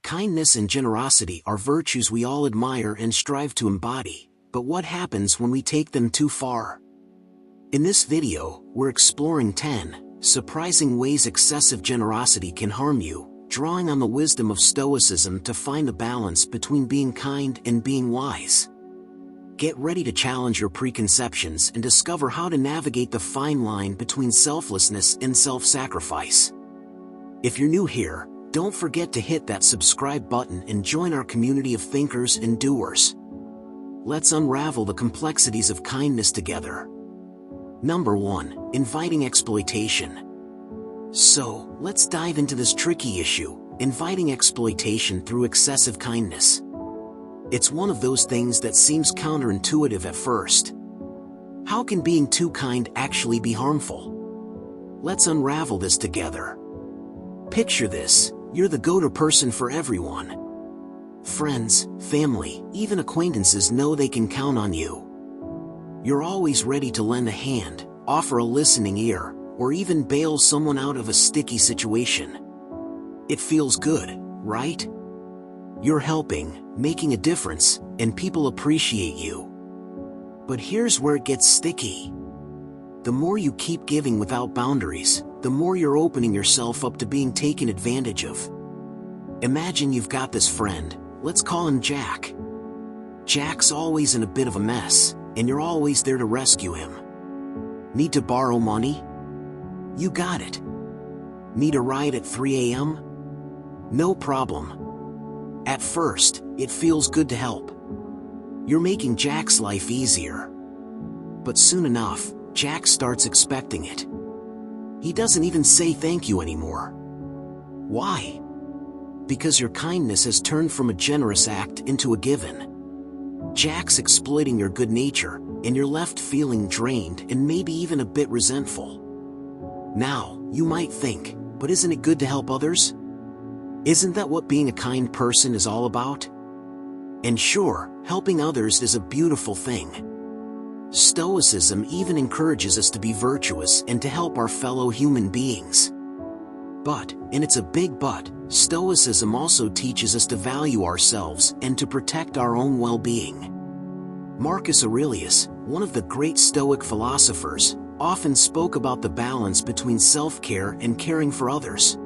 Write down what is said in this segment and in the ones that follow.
Kindness and generosity are virtues we all admire and strive to embody, but what happens when we take them too far? In this video, we're exploring 10 surprising ways excessive generosity can harm you, drawing on the wisdom of Stoicism to find a balance between being kind and being wise. Get ready to challenge your preconceptions and discover how to navigate the fine line between selflessness and self-sacrifice. If you're new here, don't forget to hit that subscribe button and join our community of thinkers and doers. Let's unravel the complexities of kindness together. Number 1. Inviting exploitation. So, let's dive into this tricky issue, inviting exploitation through excessive kindness. It's one of those things that seems counterintuitive at first. How can being too kind actually be harmful? Let's unravel this together. Picture this, you're the go-to person for everyone. Friends, family, even acquaintances know they can count on you. You're always ready to lend a hand, offer a listening ear, or even bail someone out of a sticky situation. It feels good, right? You're helping, making a difference, and people appreciate you. But here's where it gets sticky. The more you keep giving without boundaries, the more you're opening yourself up to being taken advantage of. Imagine you've got this friend, let's call him Jack. Jack's always in a bit of a mess, and you're always there to rescue him. Need to borrow money? You got it. Need a ride at 3 a.m.? No problem. At first, it feels good to help. You're making Jack's life easier. But soon enough, Jack starts expecting it. He doesn't even say thank you anymore. Why? Because your kindness has turned from a generous act into a given. Jack's exploiting your good nature, and you're left feeling drained and maybe even a bit resentful. Now, you might think, but isn't it good to help others? Isn't that what being a kind person is all about? And sure, helping others is a beautiful thing. Stoicism even encourages us to be virtuous and to help our fellow human beings. But, and it's a big but, Stoicism also teaches us to value ourselves and to protect our own well-being. Marcus Aurelius, one of the great Stoic philosophers, often spoke about the balance between self-care and caring for others.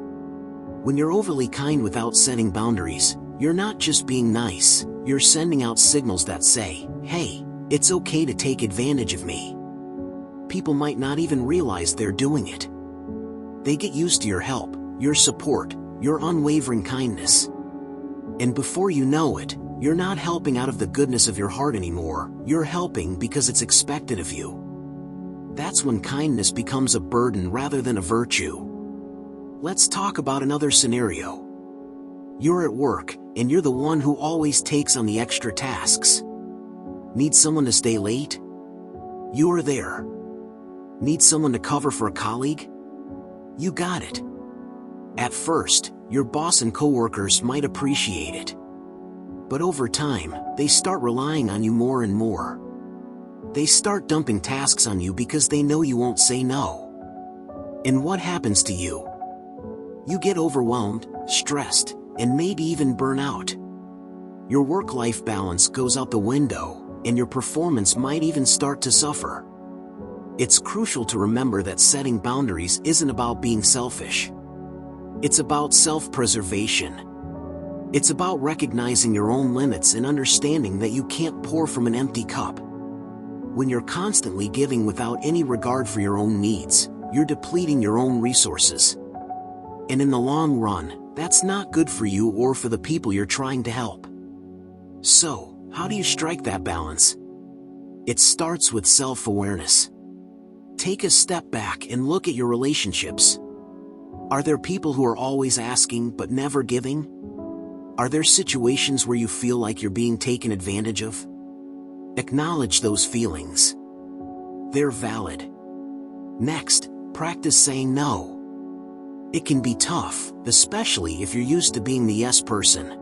When you're overly kind without setting boundaries, you're not just being nice, you're sending out signals that say, hey, it's okay to take advantage of me. People might not even realize they're doing it. They get used to your help, your support, your unwavering kindness. And before you know it, you're not helping out of the goodness of your heart anymore, you're helping because it's expected of you. That's when kindness becomes a burden rather than a virtue. Let's talk about another scenario. You're at work, and you're the one who always takes on the extra tasks. Need someone to stay late? You're there. Need someone to cover for a colleague? You got it. At first, your boss and coworkers might appreciate it. But over time, they start relying on you more and more. They start dumping tasks on you because they know you won't say no. And what happens to you? You get overwhelmed, stressed, and maybe even burn out. Your work-life balance goes out the window, and your performance might even start to suffer. It's crucial to remember that setting boundaries isn't about being selfish. It's about self-preservation. It's about recognizing your own limits and understanding that you can't pour from an empty cup. When you're constantly giving without any regard for your own needs, you're depleting your own resources. And in the long run, that's not good for you or for the people you're trying to help. So, how do you strike that balance? It starts with self-awareness. Take a step back and look at your relationships. Are there people who are always asking but never giving? Are there situations where you feel like you're being taken advantage of? Acknowledge those feelings. They're valid. Next, practice saying no. It can be tough, especially if you're used to being the yes person.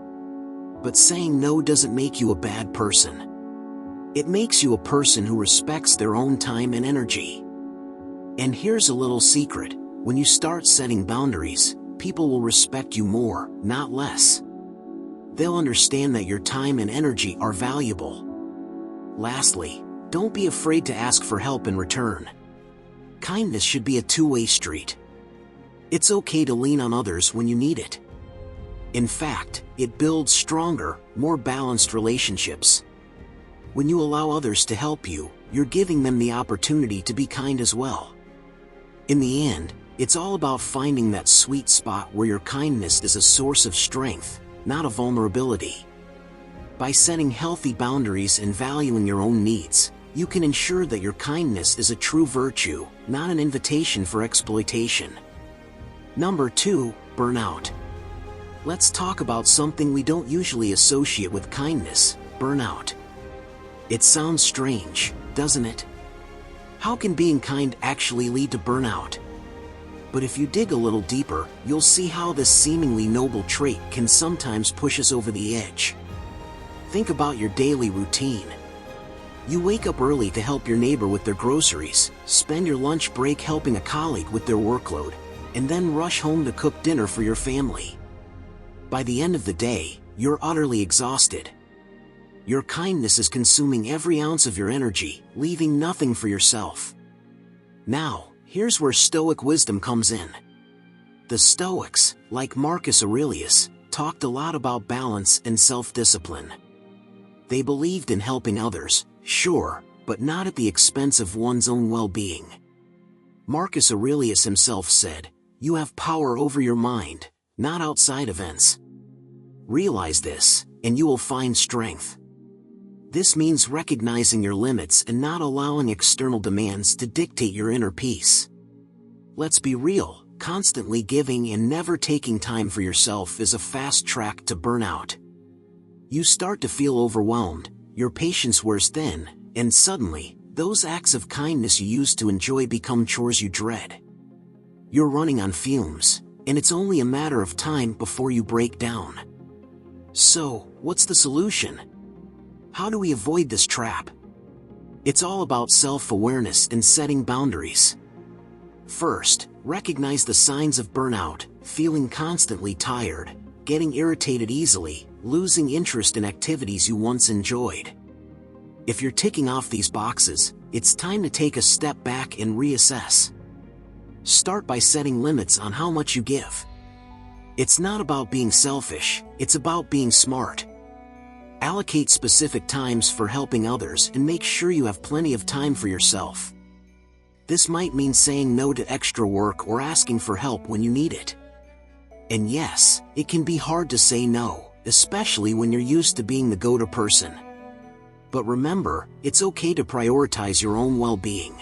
But saying no doesn't make you a bad person. It makes you a person who respects their own time and energy. And here's a little secret, when you start setting boundaries, people will respect you more, not less. They'll understand that your time and energy are valuable. Lastly, don't be afraid to ask for help in return. Kindness should be a two-way street. It's okay to lean on others when you need it. In fact, it builds stronger, more balanced relationships. When you allow others to help you, you're giving them the opportunity to be kind as well. In the end, it's all about finding that sweet spot where your kindness is a source of strength, not a vulnerability. By setting healthy boundaries and valuing your own needs, you can ensure that your kindness is a true virtue, not an invitation for exploitation. Number 2, burnout. Let's talk about something we don't usually associate with kindness: burnout. It sounds strange, doesn't it? How can being kind actually lead to burnout? But if you dig a little deeper, you'll see how this seemingly noble trait can sometimes push us over the edge. Think about your daily routine. You wake up early to help your neighbor with their groceries, spend your lunch break helping a colleague with their workload, and then rush home to cook dinner for your family. By the end of the day, you're utterly exhausted. Your kindness is consuming every ounce of your energy, leaving nothing for yourself. Now, here's where Stoic wisdom comes in. The Stoics, like Marcus Aurelius, talked a lot about balance and self-discipline. They believed in helping others, sure, but not at the expense of one's own well-being. Marcus Aurelius himself said, "You have power over your mind, not outside events." Realize this, and you will find strength. This means recognizing your limits and not allowing external demands to dictate your inner peace. Let's be real, constantly giving and never taking time for yourself is a fast track to burnout. You start to feel overwhelmed, your patience wears thin, and suddenly, those acts of kindness you used to enjoy become chores you dread. You're running on fumes, and it's only a matter of time before you break down. So, what's the solution? How do we avoid this trap? It's all about self-awareness and setting boundaries. First, recognize the signs of burnout: feeling constantly tired, getting irritated easily, losing interest in activities you once enjoyed. If you're ticking off these boxes, it's time to take a step back and reassess. Start by setting limits on how much you give. It's not about being selfish, it's about being smart. Allocate specific times for helping others and make sure you have plenty of time for yourself. This might mean saying no to extra work or asking for help when you need it. And yes, it can be hard to say no, especially when you're used to being the go-to person. But remember, it's okay to prioritize your own well-being.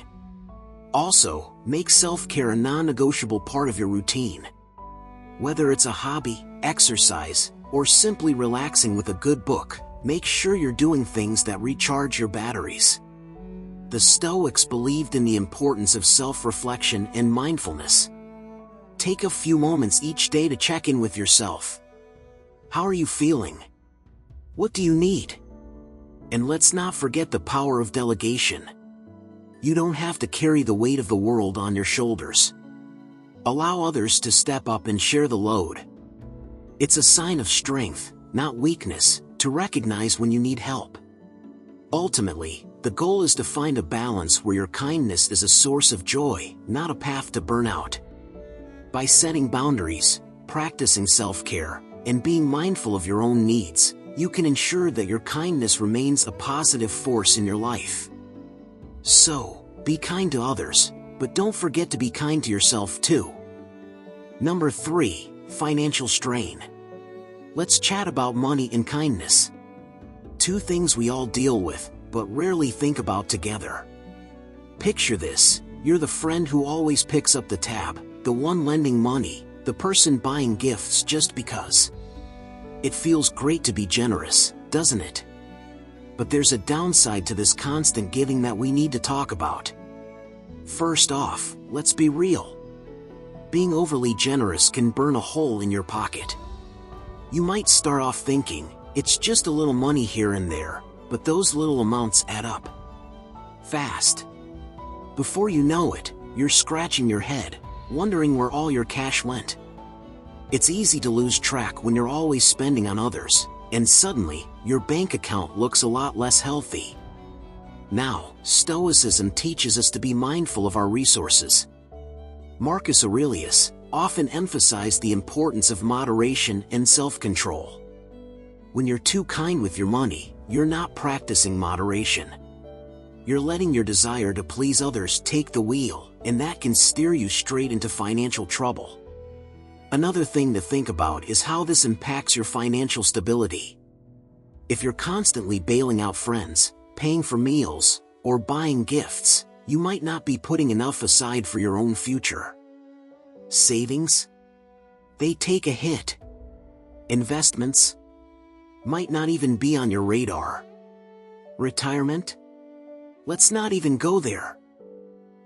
Also, make self-care a non-negotiable part of your routine. Whether it's a hobby, exercise, or simply relaxing with a good book, make sure you're doing things that recharge your batteries. The Stoics believed in the importance of self-reflection and mindfulness. Take a few moments each day to check in with yourself. How are you feeling? What do you need? And let's not forget the power of delegation. You don't have to carry the weight of the world on your shoulders. Allow others to step up and share the load. It's a sign of strength, not weakness, to recognize when you need help. Ultimately, the goal is to find a balance where your kindness is a source of joy, not a path to burnout. By setting boundaries, practicing self-care, and being mindful of your own needs, you can ensure that your kindness remains a positive force in your life. So, be kind to others, but don't forget to be kind to yourself too. Number 3, financial strain. Let's chat about money and kindness. Two things we all deal with, but rarely think about together. Picture this: you're the friend who always picks up the tab, the one lending money, the person buying gifts just because. It feels great to be generous, doesn't it? But there's a downside to this constant giving that we need to talk about. First off, let's be real. Being overly generous can burn a hole in your pocket. You might start off thinking, it's just a little money here and there, but those little amounts add up fast. Before you know it, you're scratching your head, wondering where all your cash went. It's easy to lose track when you're always spending on others, and suddenly, your bank account looks a lot less healthy. Now, Stoicism teaches us to be mindful of our resources. Marcus Aurelius often emphasized the importance of moderation and self-control. When you're too kind with your money, you're not practicing moderation. You're letting your desire to please others take the wheel, and that can steer you straight into financial trouble. Another thing to think about is how this impacts your financial stability. If you're constantly bailing out friends, paying for meals, or buying gifts, you might not be putting enough aside for your own future. Savings? They take a hit. Investments? Might not even be on your radar. Retirement? Let's not even go there.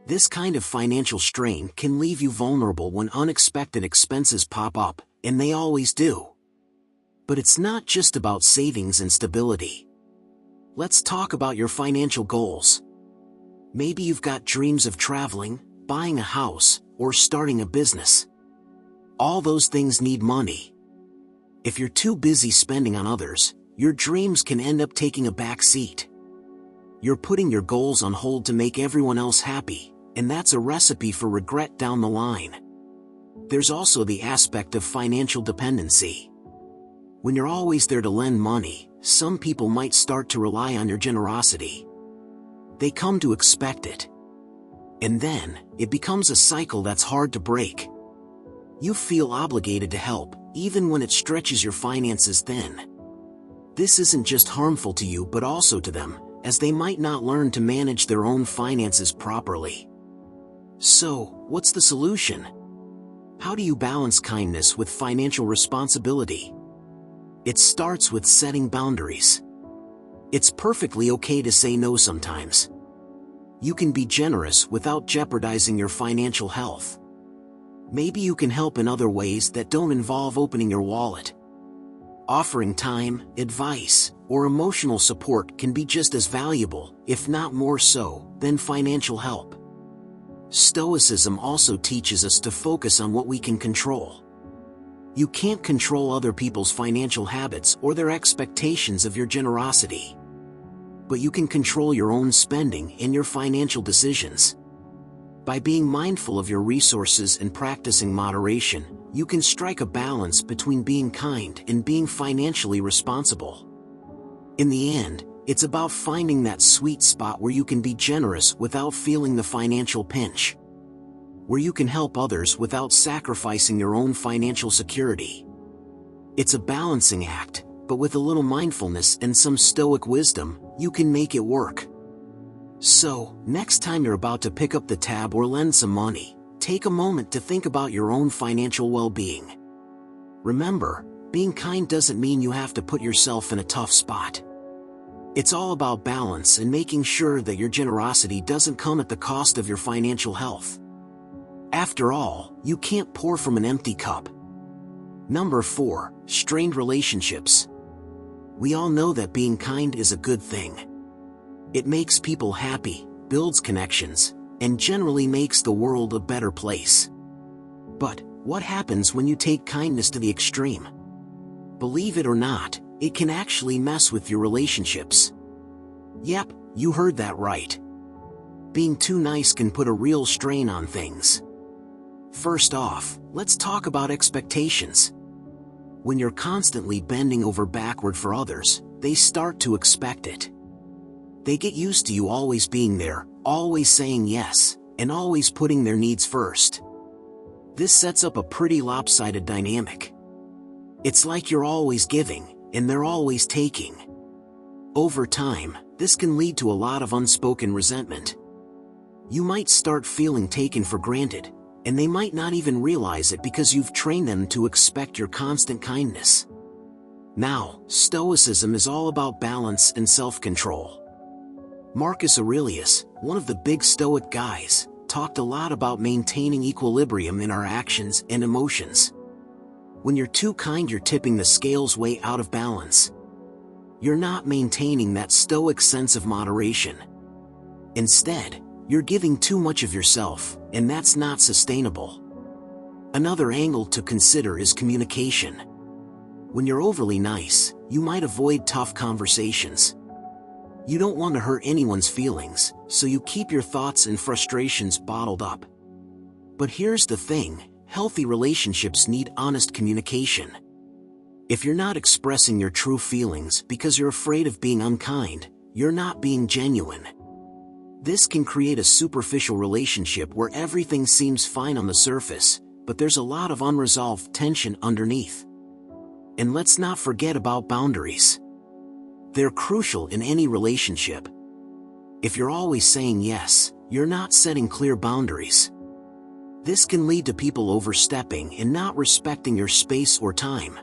This kind of financial strain can leave you vulnerable when unexpected expenses pop up, and they always do. But it's not just about savings and stability. Let's talk about your financial goals. Maybe you've got dreams of traveling, buying a house, or starting a business. All those things need money. If you're too busy spending on others, your dreams can end up taking a back seat. You're putting your goals on hold to make everyone else happy, and that's a recipe for regret down the line. There's also the aspect of financial dependency. When you're always there to lend money, some people might start to rely on your generosity. They come to expect it. And then, it becomes a cycle that's hard to break. You feel obligated to help, even when it stretches your finances thin. This isn't just harmful to you but also to them, as they might not learn to manage their own finances properly. So, what's the solution? How do you balance kindness with financial responsibility? It starts with setting boundaries. It's perfectly okay to say no sometimes. You can be generous without jeopardizing your financial health. Maybe you can help in other ways that don't involve opening your wallet. Offering time, advice, or emotional support can be just as valuable, if not more so, than financial help. Stoicism also teaches us to focus on what we can control. You can't control other people's financial habits or their expectations of your generosity. But you can control your own spending and your financial decisions. By being mindful of your resources and practicing moderation, you can strike a balance between being kind and being financially responsible. In the end, it's about finding that sweet spot where you can be generous without feeling the financial pinch. Where you can help others without sacrificing your own financial security. It's a balancing act, but with a little mindfulness and some Stoic wisdom, you can make it work. So, next time you're about to pick up the tab or lend some money, take a moment to think about your own financial well-being. Remember, being kind doesn't mean you have to put yourself in a tough spot. It's all about balance and making sure that your generosity doesn't come at the cost of your financial health. After all, you can't pour from an empty cup. Number 4, strained relationships. We all know that being kind is a good thing. It makes people happy, builds connections, and generally makes the world a better place. But, what happens when you take kindness to the extreme? Believe it or not, it can actually mess with your relationships. Yep, you heard that right. Being too nice can put a real strain on things. First off, let's talk about expectations. When you're constantly bending over backward for others, they start to expect it. They get used to you always being there, always saying yes, and always putting their needs first. This sets up a pretty lopsided dynamic. It's like you're always giving, and they're always taking. Over time, this can lead to a lot of unspoken resentment. You might start feeling taken for granted, and they might not even realize it because you've trained them to expect your constant kindness. Now, Stoicism is all about balance and self-control. Marcus Aurelius, one of the big Stoic guys, talked a lot about maintaining equilibrium in our actions and emotions. When you're too kind, you're tipping the scales way out of balance. You're not maintaining that Stoic sense of moderation. Instead, you're giving too much of yourself, and that's not sustainable. Another angle to consider is communication. When you're overly nice, you might avoid tough conversations. You don't want to hurt anyone's feelings, so you keep your thoughts and frustrations bottled up. But here's the thing, healthy relationships need honest communication. If you're not expressing your true feelings because you're afraid of being unkind, you're not being genuine. This can create a superficial relationship where everything seems fine on the surface, but there's a lot of unresolved tension underneath. And let's not forget about boundaries. They're crucial in any relationship. If you're always saying yes, you're not setting clear boundaries. This can lead to people overstepping and not respecting your space or time.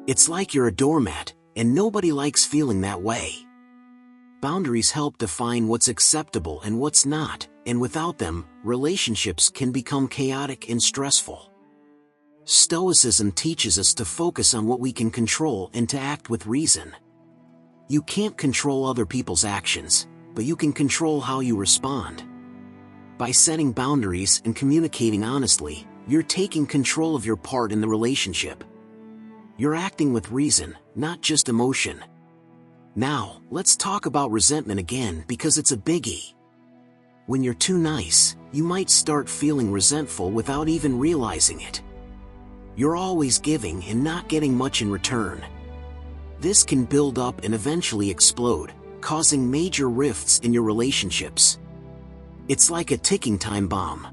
It's like you're a doormat, and nobody likes feeling that way. Boundaries help define what's acceptable and what's not, and without them, relationships can become chaotic and stressful. Stoicism teaches us to focus on what we can control and to act with reason. You can't control other people's actions, but you can control how you respond. By setting boundaries and communicating honestly, you're taking control of your part in the relationship. You're acting with reason, not just emotion. Now, let's talk about resentment again because it's a biggie. When you're too nice, you might start feeling resentful without even realizing it. You're always giving and not getting much in return. This can build up and eventually explode, causing major rifts in your relationships. It's like a ticking time bomb.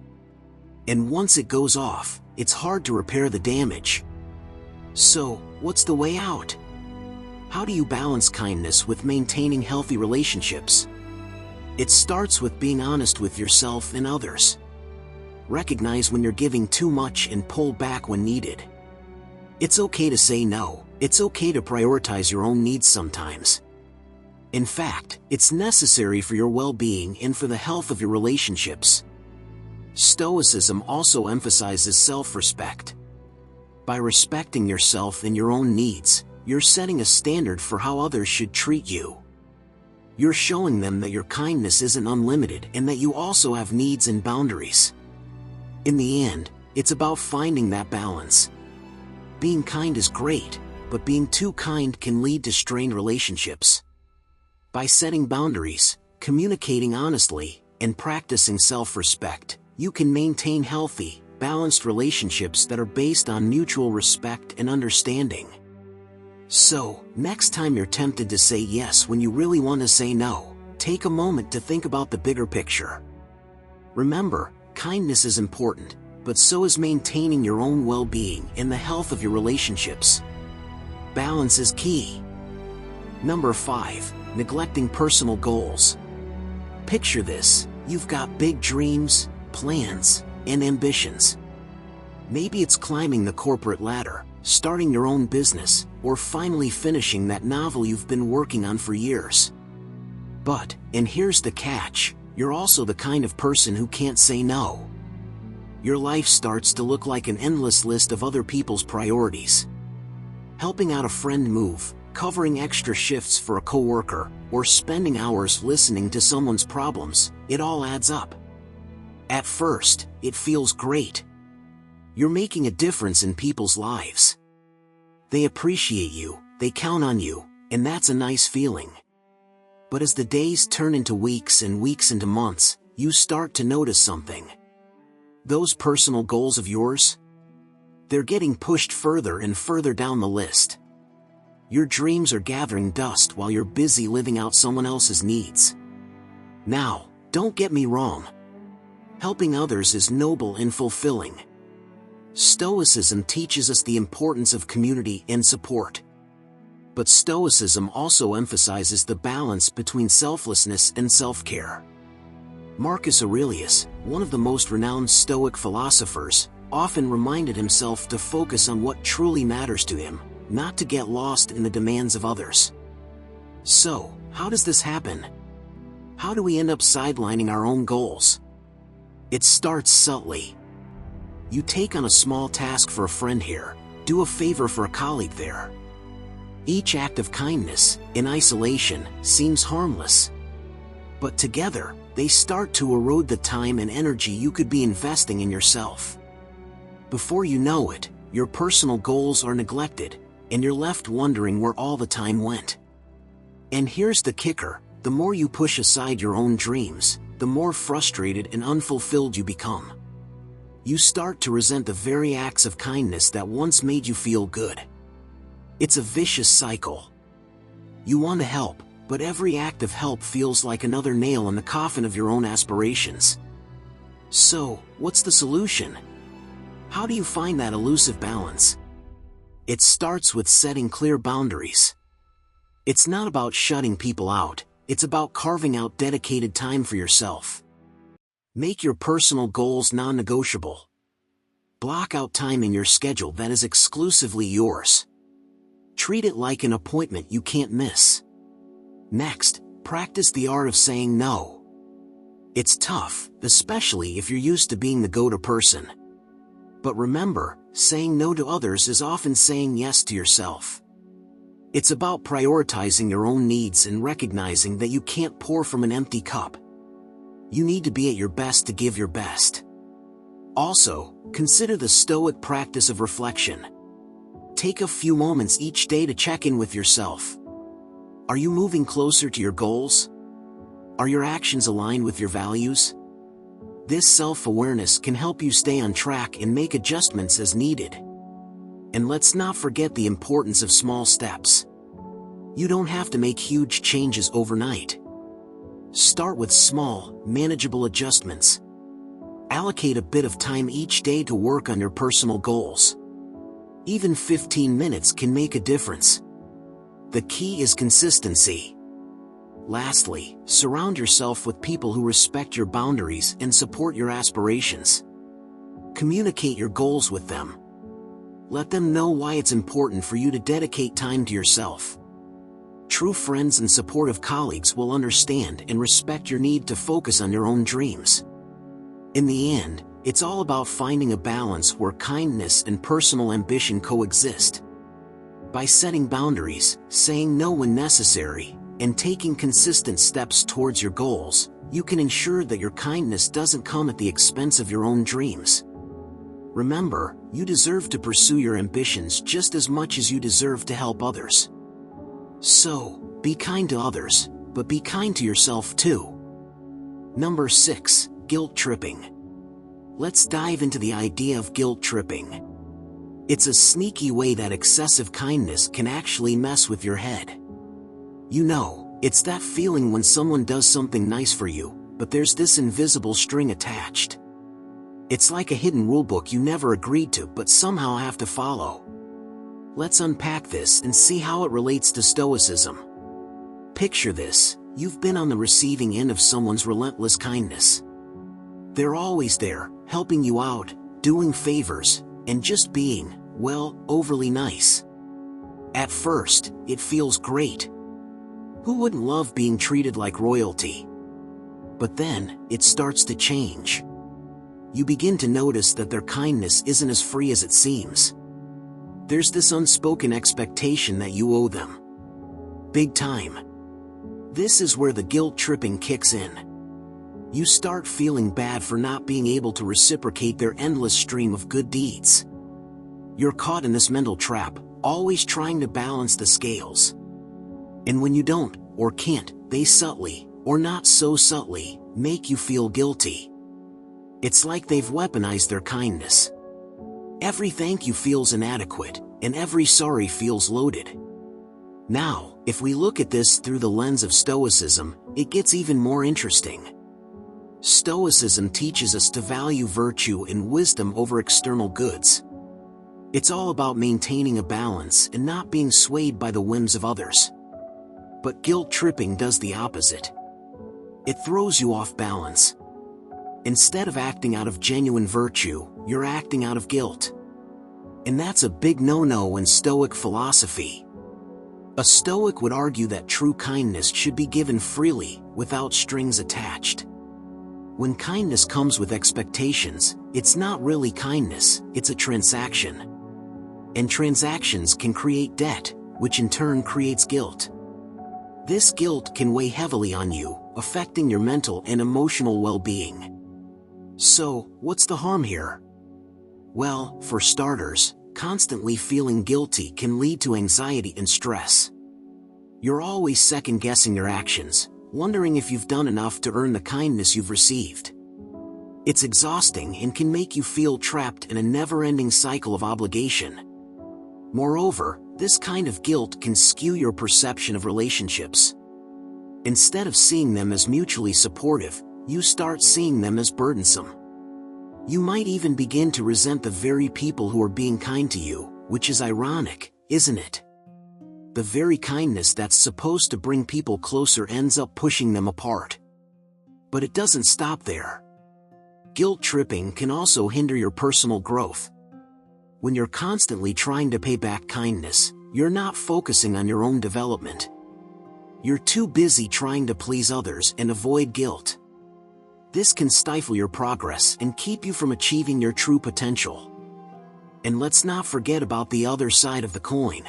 And once it goes off, it's hard to repair the damage. So, what's the way out? How do you balance kindness with maintaining healthy relationships? It starts with being honest with yourself and others. Recognize when you're giving too much and pull back when needed. It's okay to say no. It's okay to prioritize your own needs sometimes. In fact, it's necessary for your well-being and for the health of your relationships. Stoicism also emphasizes self-respect. By respecting yourself and your own needs, you're setting a standard for how others should treat you. You're showing them that your kindness isn't unlimited and that you also have needs and boundaries. In the end, it's about finding that balance. Being kind is great, but being too kind can lead to strained relationships. By setting boundaries, communicating honestly, and practicing self-respect, you can maintain healthy, balanced relationships that are based on mutual respect and understanding. So, next time you're tempted to say yes when you really want to say no, take a moment to think about the bigger picture. Remember, kindness is important, but so is maintaining your own well-being and the health of your relationships. Balance is key. Number 5. Neglecting personal goals. Picture this, you've got big dreams, plans, and ambitions. Maybe it's climbing the corporate ladder, starting your own business, or finally finishing that novel you've been working on for years. But, and here's the catch, you're also the kind of person who can't say no. Your life starts to look like an endless list of other people's priorities. Helping out a friend move, covering extra shifts for a coworker, or spending hours listening to someone's problems, it all adds up. At first, it feels great. You're making a difference in people's lives. They appreciate you, they count on you, and that's a nice feeling. But as the days turn into weeks and weeks into months, you start to notice something. Those personal goals of yours? They're getting pushed further and further down the list. Your dreams are gathering dust while you're busy living out someone else's needs. Now, don't get me wrong. Helping others is noble and fulfilling. Stoicism teaches us the importance of community and support. But Stoicism also emphasizes the balance between selflessness and self-care. Marcus Aurelius, one of the most renowned Stoic philosophers, often reminded himself to focus on what truly matters to him, not to get lost in the demands of others. So, how does this happen? How do we end up sidelining our own goals? It starts subtly. You take on a small task for a friend here, do a favor for a colleague there. Each act of kindness, in isolation, seems harmless. But together, they start to erode the time and energy you could be investing in yourself. Before you know it, your personal goals are neglected, and you're left wondering where all the time went. And here's the kicker: the more you push aside your own dreams, the more frustrated and unfulfilled you become. You start to resent the very acts of kindness that once made you feel good. It's a vicious cycle. You want to help, but every act of help feels like another nail in the coffin of your own aspirations. So, what's the solution? How do you find that elusive balance? It starts with setting clear boundaries. It's not about shutting people out, it's about carving out dedicated time for yourself. Make your personal goals non-negotiable. Block out time in your schedule that is exclusively yours. Treat it like an appointment you can't miss. Next, practice the art of saying no. It's tough, especially if you're used to being the go-to person. But remember, saying no to others is often saying yes to yourself. It's about prioritizing your own needs and recognizing that you can't pour from an empty cup. You need to be at your best to give your best. Also, consider the Stoic practice of reflection. Take a few moments each day to check in with yourself. Are you moving closer to your goals? Are your actions aligned with your values? This self-awareness can help you stay on track and make adjustments as needed. And let's not forget the importance of small steps. You don't have to make huge changes overnight. Start with small, manageable adjustments. Allocate a bit of time each day to work on your personal goals. Even 15 minutes can make a difference. The key is consistency. Lastly, surround yourself with people who respect your boundaries and support your aspirations. Communicate your goals with them. Let them know why it's important for you to dedicate time to yourself. True friends and supportive colleagues will understand and respect your need to focus on your own dreams. In the end, it's all about finding a balance where kindness and personal ambition coexist. By setting boundaries, saying no when necessary, and taking consistent steps towards your goals, you can ensure that your kindness doesn't come at the expense of your own dreams. Remember, you deserve to pursue your ambitions just as much as you deserve to help others. So, be kind to others, but be kind to yourself too. Number 6, guilt tripping. Let's dive into the idea of guilt tripping. It's a sneaky way that excessive kindness can actually mess with your head. You know, it's that feeling when someone does something nice for you, but there's this invisible string attached. It's like a hidden rulebook you never agreed to but somehow have to follow. Let's unpack this and see how it relates to Stoicism. Picture this: you've been on the receiving end of someone's relentless kindness. They're always there, helping you out, doing favors, and just being, well, overly nice. At first, it feels great. Who wouldn't love being treated like royalty? But then, it starts to change. You begin to notice that their kindness isn't as free as it seems. There's this unspoken expectation that you owe them. Big time. This is where the guilt tripping kicks in. You start feeling bad for not being able to reciprocate their endless stream of good deeds. You're caught in this mental trap, always trying to balance the scales. And when you don't, or can't, they subtly, or not so subtly, make you feel guilty. It's like they've weaponized their kindness. Every thank you feels inadequate, and every sorry feels loaded. Now, if we look at this through the lens of Stoicism, it gets even more interesting. Stoicism teaches us to value virtue and wisdom over external goods. It's all about maintaining a balance and not being swayed by the whims of others. But guilt tripping does the opposite. It throws you off balance. Instead of acting out of genuine virtue, you're acting out of guilt. And that's a big no-no in Stoic philosophy. A Stoic would argue that true kindness should be given freely, without strings attached. When kindness comes with expectations, it's not really kindness, it's a transaction. And transactions can create debt, which in turn creates guilt. This guilt can weigh heavily on you, affecting your mental and emotional well-being. So, what's the harm here? Well, for starters, constantly feeling guilty can lead to anxiety and stress. You're always second-guessing your actions, wondering if you've done enough to earn the kindness you've received. It's exhausting and can make you feel trapped in a never-ending cycle of obligation. Moreover, this kind of guilt can skew your perception of relationships. Instead of seeing them as mutually supportive, you start seeing them as burdensome. You might even begin to resent the very people who are being kind to you, which is ironic, isn't it? The very kindness that's supposed to bring people closer ends up pushing them apart. But it doesn't stop there. Guilt tripping can also hinder your personal growth. When you're constantly trying to pay back kindness, you're not focusing on your own development. You're too busy trying to please others and avoid guilt. This can stifle your progress and keep you from achieving your true potential. And let's not forget about the other side of the coin.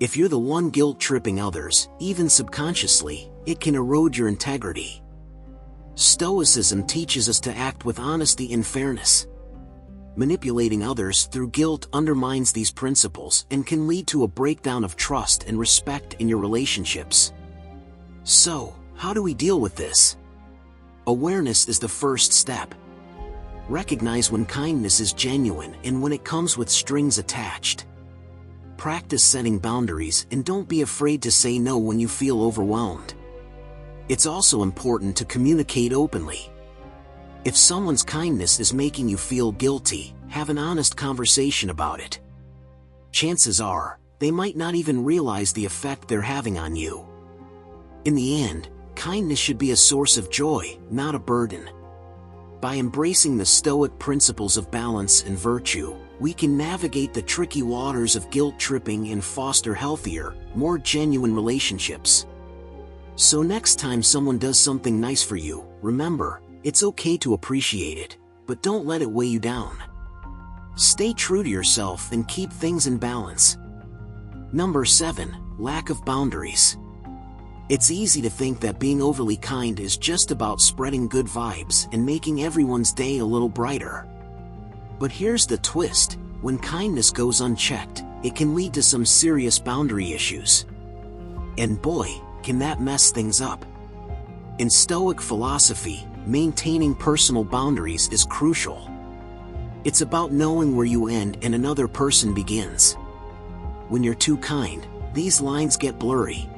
If you're the one guilt-tripping others, even subconsciously, it can erode your integrity. Stoicism teaches us to act with honesty and fairness. Manipulating others through guilt undermines these principles and can lead to a breakdown of trust and respect in your relationships. So, how do we deal with this? Awareness is the first step. Recognize when kindness is genuine and when it comes with strings attached. Practice setting boundaries and don't be afraid to say no when you feel overwhelmed. It's also important to communicate openly. If someone's kindness is making you feel guilty, have an honest conversation about it. Chances are, they might not even realize the effect they're having on you. In the end, kindness should be a source of joy, not a burden. By embracing the Stoic principles of balance and virtue, we can navigate the tricky waters of guilt tripping and foster healthier, more genuine relationships. So next time someone does something nice for you, remember, it's okay to appreciate it, but don't let it weigh you down. Stay true to yourself and keep things in balance. Number 7, lack of boundaries. It's easy to think that being overly kind is just about spreading good vibes and making everyone's day a little brighter. But here's the twist: when kindness goes unchecked, it can lead to some serious boundary issues. And boy, can that mess things up. In Stoic philosophy, maintaining personal boundaries is crucial. It's about knowing where you end and another person begins. When you're too kind, these lines get blurry.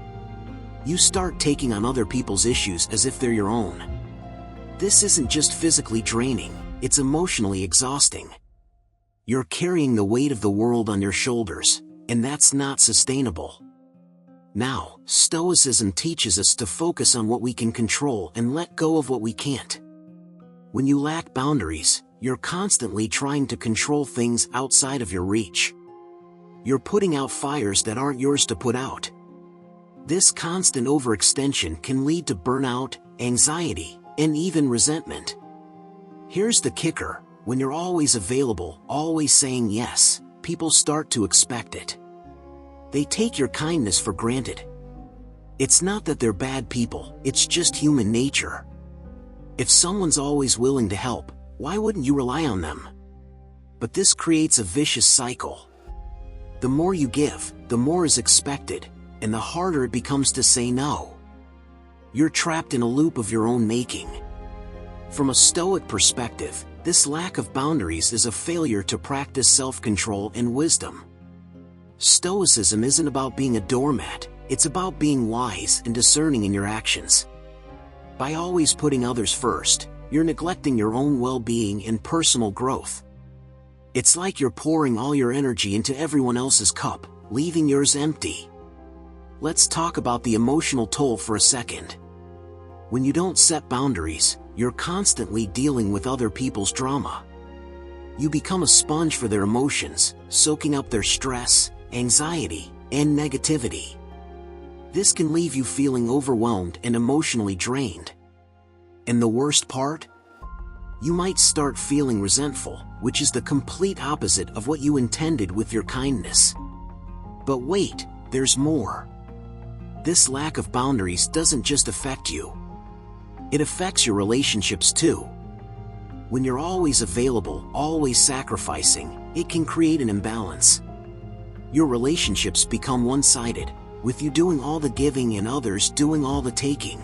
You start taking on other people's issues as if they're your own. This isn't just physically draining, it's emotionally exhausting. You're carrying the weight of the world on your shoulders, and that's not sustainable. Now, Stoicism teaches us to focus on what we can control and let go of what we can't. When you lack boundaries, you're constantly trying to control things outside of your reach. You're putting out fires that aren't yours to put out. This constant overextension can lead to burnout, anxiety, and even resentment. Here's the kicker: when you're always available, always saying yes, people start to expect it. They take your kindness for granted. It's not that they're bad people, it's just human nature. If someone's always willing to help, why wouldn't you rely on them? But this creates a vicious cycle. The more you give, the more is expected, and the harder it becomes to say no. You're trapped in a loop of your own making. From a Stoic perspective, this lack of boundaries is a failure to practice self-control and wisdom. Stoicism isn't about being a doormat, it's about being wise and discerning in your actions. By always putting others first, you're neglecting your own well-being and personal growth. It's like you're pouring all your energy into everyone else's cup, leaving yours empty. Let's talk about the emotional toll for a second. When you don't set boundaries, you're constantly dealing with other people's drama. You become a sponge for their emotions, soaking up their stress, anxiety, and negativity. This can leave you feeling overwhelmed and emotionally drained. And the worst part? You might start feeling resentful, which is the complete opposite of what you intended with your kindness. But wait, there's more. This lack of boundaries doesn't just affect you. It affects your relationships too. When you're always available, always sacrificing, it can create an imbalance. Your relationships become one-sided, with you doing all the giving and others doing all the taking.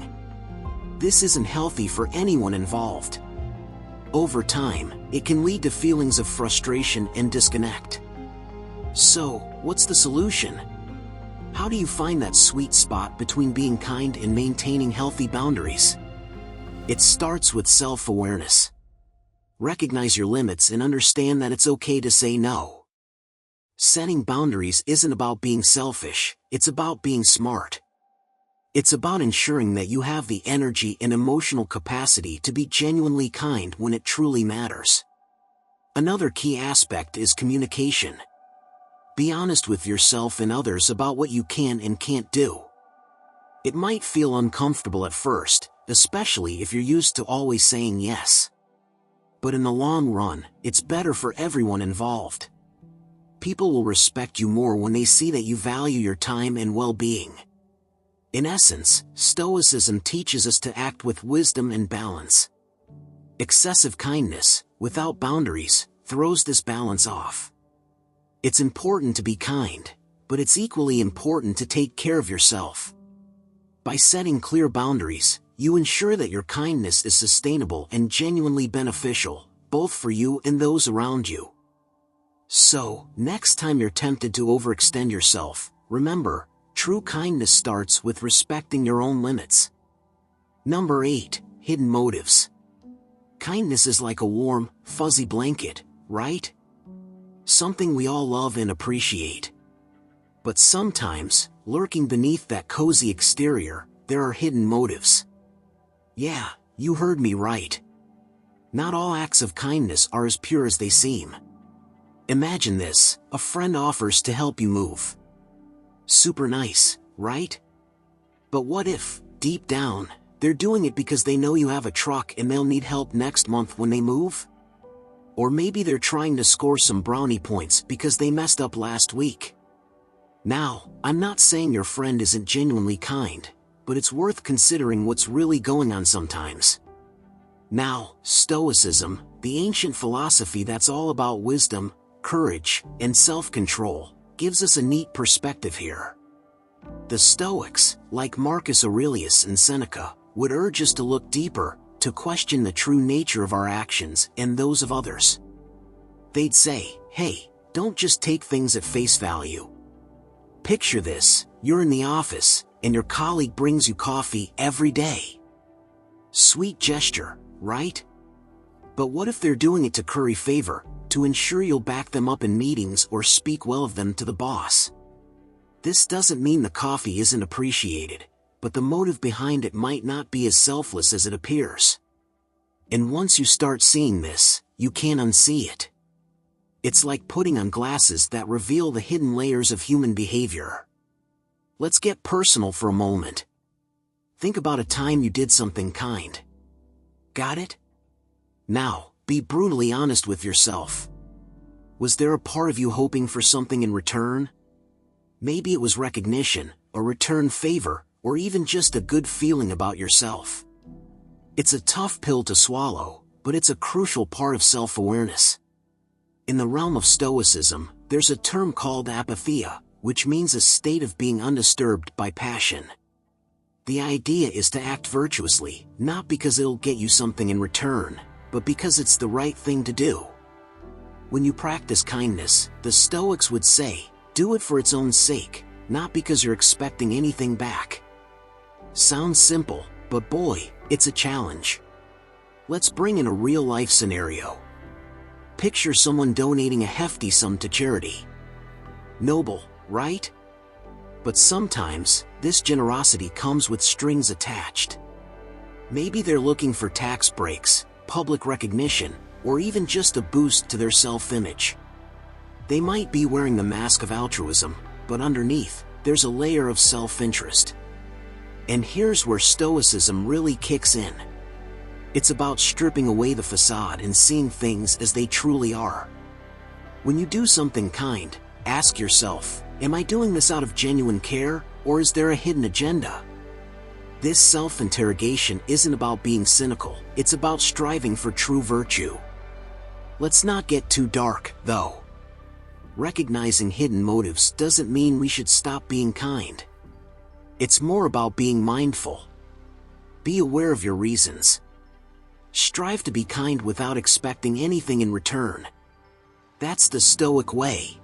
This isn't healthy for anyone involved. Over time, it can lead to feelings of frustration and disconnect. So, what's the solution? How do you find that sweet spot between being kind and maintaining healthy boundaries? It starts with self-awareness. Recognize your limits and understand that it's okay to say no. Setting boundaries isn't about being selfish, it's about being smart. It's about ensuring that you have the energy and emotional capacity to be genuinely kind when it truly matters. Another key aspect is communication. Be honest with yourself and others about what you can and can't do. It might feel uncomfortable at first, especially if you're used to always saying yes. But in the long run, it's better for everyone involved. People will respect you more when they see that you value your time and well-being. In essence, Stoicism teaches us to act with wisdom and balance. Excessive kindness, without boundaries, throws this balance off. It's important to be kind, but it's equally important to take care of yourself. By setting clear boundaries, you ensure that your kindness is sustainable and genuinely beneficial, both for you and those around you. So, next time you're tempted to overextend yourself, remember, true kindness starts with respecting your own limits. Number 8, hidden motives. Kindness is like a warm, fuzzy blanket, right? Something we all love and appreciate. But sometimes, lurking beneath that cozy exterior, there are hidden motives. Yeah, you heard me right. Not all acts of kindness are as pure as they seem. Imagine this, a friend offers to help you move. Super nice, right? But what if, deep down, they're doing it because they know you have a truck and they'll need help next month when they move? Or maybe they're trying to score some brownie points because they messed up last week. Now, I'm not saying your friend isn't genuinely kind, but it's worth considering what's really going on sometimes. Now, Stoicism, the ancient philosophy that's all about wisdom, courage, and self-control, gives us a neat perspective here. The Stoics, like Marcus Aurelius and Seneca, would urge us to look deeper, to question the true nature of our actions and those of others. They'd say, hey, don't just take things at face value. Picture this, you're in the office, and your colleague brings you coffee every day. Sweet gesture, right? But what if they're doing it to curry favor, to ensure you'll back them up in meetings or speak well of them to the boss? This doesn't mean the coffee isn't appreciated, but the motive behind it might not be as selfless as it appears. And once you start seeing this, you can't unsee it. It's like putting on glasses that reveal the hidden layers of human behavior. Let's get personal for a moment. Think about a time you did something kind. Got it? Now, be brutally honest with yourself. Was there a part of you hoping for something in return? Maybe it was recognition, a return favor, or even just a good feeling about yourself. It's a tough pill to swallow, but it's a crucial part of self-awareness. In the realm of Stoicism, there's a term called apatheia, which means a state of being undisturbed by passion. The idea is to act virtuously, not because it'll get you something in return, but because it's the right thing to do. When you practice kindness, the Stoics would say, do it for its own sake, not because you're expecting anything back. Sounds simple, but boy, it's a challenge. Let's bring in a real-life scenario. Picture someone donating a hefty sum to charity. Noble, right? But sometimes, this generosity comes with strings attached. Maybe they're looking for tax breaks, public recognition, or even just a boost to their self-image. They might be wearing the mask of altruism, but underneath, there's a layer of self-interest. And here's where Stoicism really kicks in. It's about stripping away the facade and seeing things as they truly are. When you do something kind, ask yourself, am I doing this out of genuine care, or is there a hidden agenda? This self-interrogation isn't about being cynical, it's about striving for true virtue. Let's not get too dark, though. recognizing hidden motives doesn't mean we should stop being kind. It's more about being mindful. Be aware of your reasons. Strive to be kind without expecting anything in return. That's the Stoic way.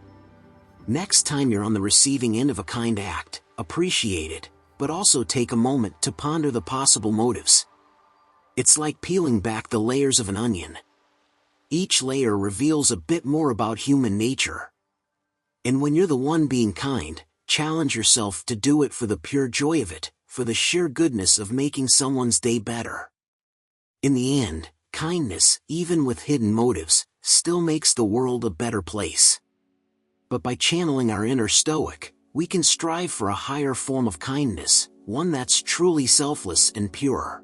Next time you're on the receiving end of a kind act, appreciate it, but also take a moment to ponder the possible motives. It's like peeling back the layers of an onion. Each layer reveals a bit more about human nature. And when you're the one being kind, challenge yourself to do it for the pure joy of it, for the sheer goodness of making someone's day better. In the end, kindness, even with hidden motives, still makes the world a better place. But by channeling our inner Stoic, we can strive for a higher form of kindness, one that's truly selfless and pure.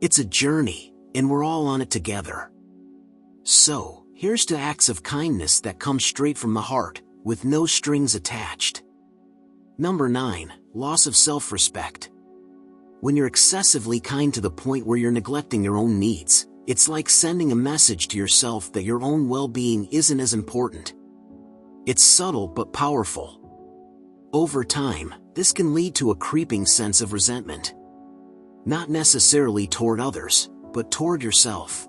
It's a journey, and we're all on it together. So, here's to acts of kindness that come straight from the heart, with no strings attached. Number 9, loss of self-respect. When you're excessively kind to the point where you're neglecting your own needs, it's like sending a message to yourself that your own well-being isn't as important. It's subtle but powerful. Over time, this can lead to a creeping sense of resentment. Not necessarily toward others, but toward yourself.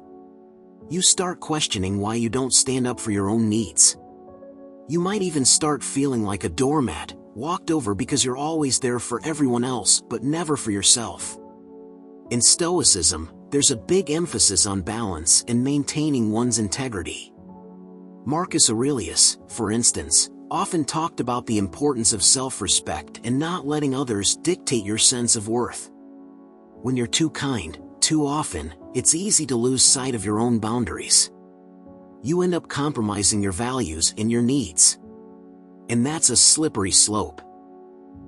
You start questioning why you don't stand up for your own needs. You might even start feeling like a doormat, walked over because you're always there for everyone else but never for yourself. In Stoicism, there's a big emphasis on balance and maintaining one's integrity. Marcus Aurelius, for instance, often talked about the importance of self-respect and not letting others dictate your sense of worth. When you're too kind, too often, it's easy to lose sight of your own boundaries. You end up compromising your values and your needs. And that's a slippery slope.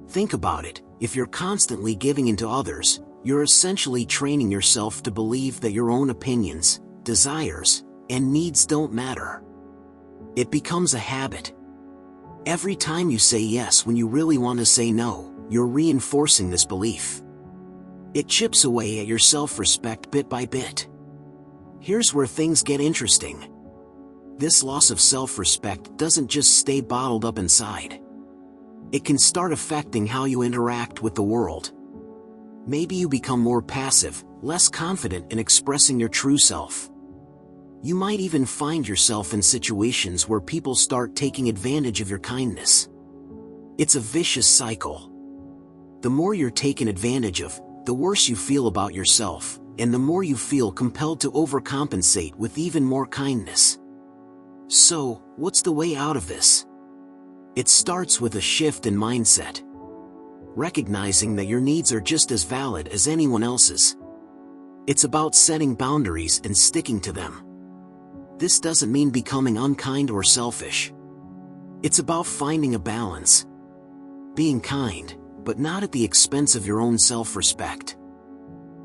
Think about it, if you're constantly giving in to others, you're essentially training yourself to believe that your own opinions, desires, and needs don't matter. It becomes a habit. Every time you say yes when you really want to say no, you're reinforcing this belief. It chips away at your self-respect bit by bit. Here's where things get interesting. This loss of self-respect doesn't just stay bottled up inside. It can start affecting how you interact with the world. Maybe you become more passive, less confident in expressing your true self. You might even find yourself in situations where people start taking advantage of your kindness. It's a vicious cycle. The more you're taken advantage of, the worse you feel about yourself, and the more you feel compelled to overcompensate with even more kindness. So, what's the way out of this? It starts with a shift in mindset. Recognizing that your needs are just as valid as anyone else's. It's about setting boundaries and sticking to them. This doesn't mean becoming unkind or selfish. It's about finding a balance. Being kind, but not at the expense of your own self-respect.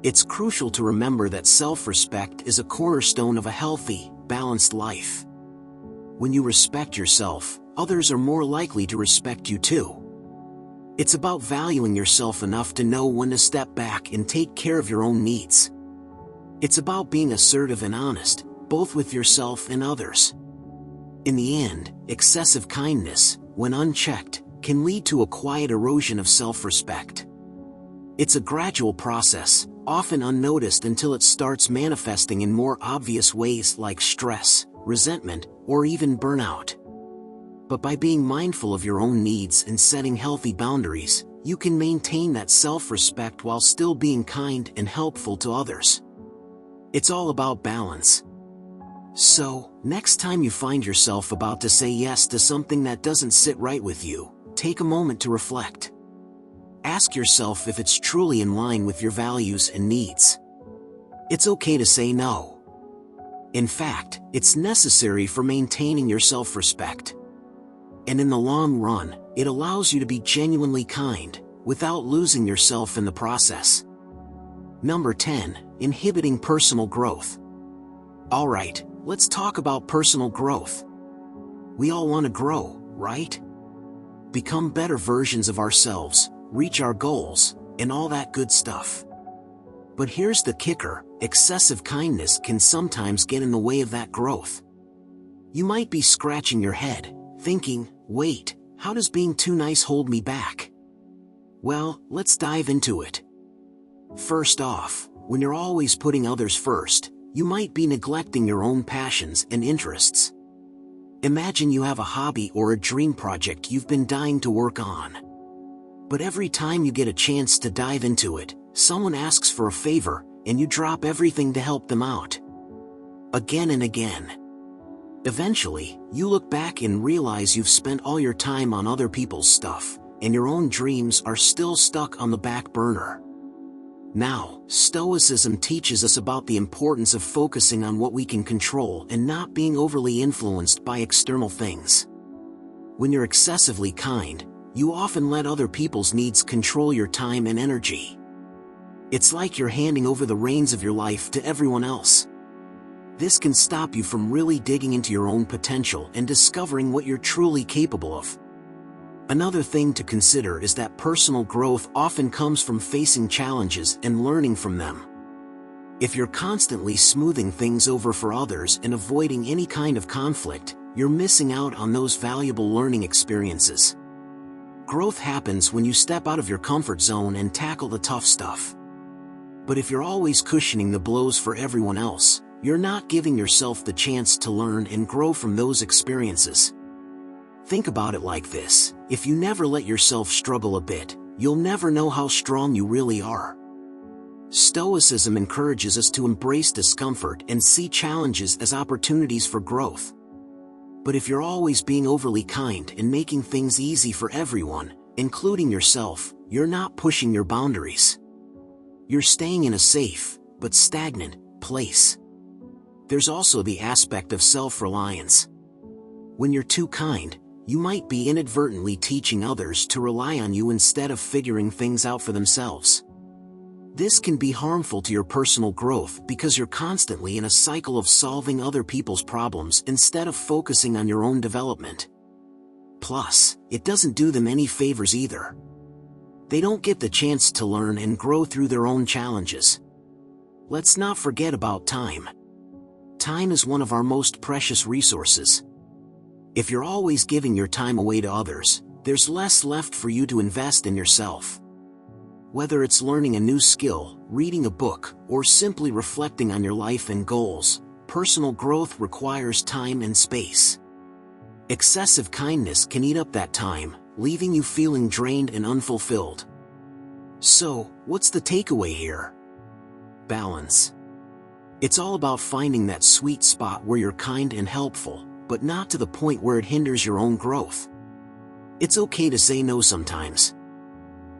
It's crucial to remember that self-respect is a cornerstone of a healthy, balanced life. When you respect yourself, others are more likely to respect you too. It's about valuing yourself enough to know when to step back and take care of your own needs. It's about being assertive and honest, both with yourself and others. In the end, excessive kindness, when unchecked, can lead to a quiet erosion of self-respect. It's a gradual process, often unnoticed until it starts manifesting in more obvious ways like stress, resentment, or even burnout. But by being mindful of your own needs and setting healthy boundaries, you can maintain that self-respect while still being kind and helpful to others. It's all about balance. So, next time you find yourself about to say yes to something that doesn't sit right with you, take a moment to reflect. Ask yourself if it's truly in line with your values and needs. It's okay to say no. In fact, it's necessary for maintaining your self-respect. And in the long run, it allows you to be genuinely kind, without losing yourself in the process. Number 10, inhibiting personal growth. Alright, let's talk about personal growth. We all want to grow, right? Become better versions of ourselves, reach our goals, and all that good stuff. But here's the kicker, excessive kindness can sometimes get in the way of that growth. You might be scratching your head, thinking, wait, how does being too nice hold me back? Well, let's dive into it. First off, when you're always putting others first, you might be neglecting your own passions and interests. Imagine you have a hobby or a dream project you've been dying to work on. But every time you get a chance to dive into it, someone asks for a favor, and you drop everything to help them out. Again and again. Eventually, you look back and realize you've spent all your time on other people's stuff, and your own dreams are still stuck on the back burner. Now, Stoicism teaches us about the importance of focusing on what we can control and not being overly influenced by external things. When you're excessively kind, you often let other people's needs control your time and energy. It's like you're handing over the reins of your life to everyone else. This can stop you from really digging into your own potential and discovering what you're truly capable of. Another thing to consider is that personal growth often comes from facing challenges and learning from them. If you're constantly smoothing things over for others and avoiding any kind of conflict, you're missing out on those valuable learning experiences. Growth happens when you step out of your comfort zone and tackle the tough stuff. But if you're always cushioning the blows for everyone else, you're not giving yourself the chance to learn and grow from those experiences. Think about it like this: if you never let yourself struggle a bit, you'll never know how strong you really are. Stoicism encourages us to embrace discomfort and see challenges as opportunities for growth. But if you're always being overly kind and making things easy for everyone, including yourself, you're not pushing your boundaries. You're staying in a safe, but stagnant, place. There's also the aspect of self-reliance. When you're too kind, you might be inadvertently teaching others to rely on you instead of figuring things out for themselves. This can be harmful to your personal growth because you're constantly in a cycle of solving other people's problems instead of focusing on your own development. Plus, it doesn't do them any favors either. They don't get the chance to learn and grow through their own challenges. Let's not forget about time. Time is one of our most precious resources. If you're always giving your time away to others, there's less left for you to invest in yourself. Whether it's learning a new skill, reading a book, or simply reflecting on your life and goals, personal growth requires time and space. Excessive kindness can eat up that time, leaving you feeling drained and unfulfilled. So, what's the takeaway here? Balance. It's all about finding that sweet spot where you're kind and helpful, but not to the point where it hinders your own growth. It's okay to say no sometimes.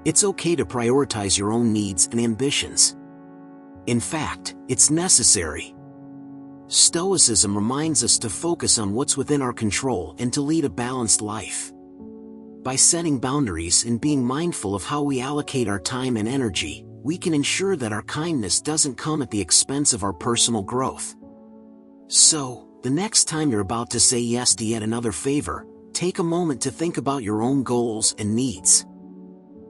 It's okay to prioritize your own needs and ambitions. In fact, it's necessary. Stoicism reminds us to focus on what's within our control and to lead a balanced life. By setting boundaries and being mindful of how we allocate our time and energy, we can ensure that our kindness doesn't come at the expense of our personal growth. So, the next time you're about to say yes to yet another favor, take a moment to think about your own goals and needs.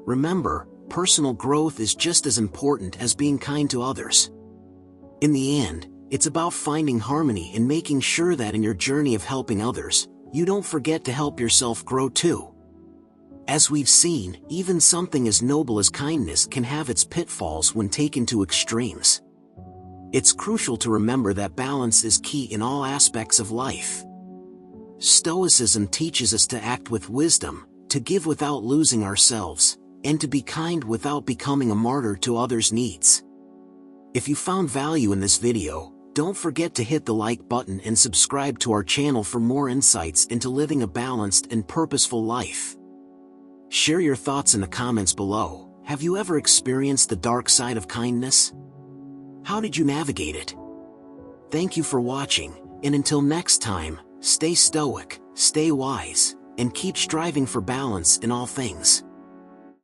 Remember, personal growth is just as important as being kind to others. In the end, it's about finding harmony and making sure that in your journey of helping others, you don't forget to help yourself grow too. As we've seen, even something as noble as kindness can have its pitfalls when taken to extremes. It's crucial to remember that balance is key in all aspects of life. Stoicism teaches us to act with wisdom, to give without losing ourselves, and to be kind without becoming a martyr to others' needs. If you found value in this video, don't forget to hit the like button and subscribe to our channel for more insights into living a balanced and purposeful life. Share your thoughts in the comments below. Have you ever experienced the dark side of kindness? How did you navigate it? Thank you for watching, and until next time, stay stoic, stay wise, and keep striving for balance in all things.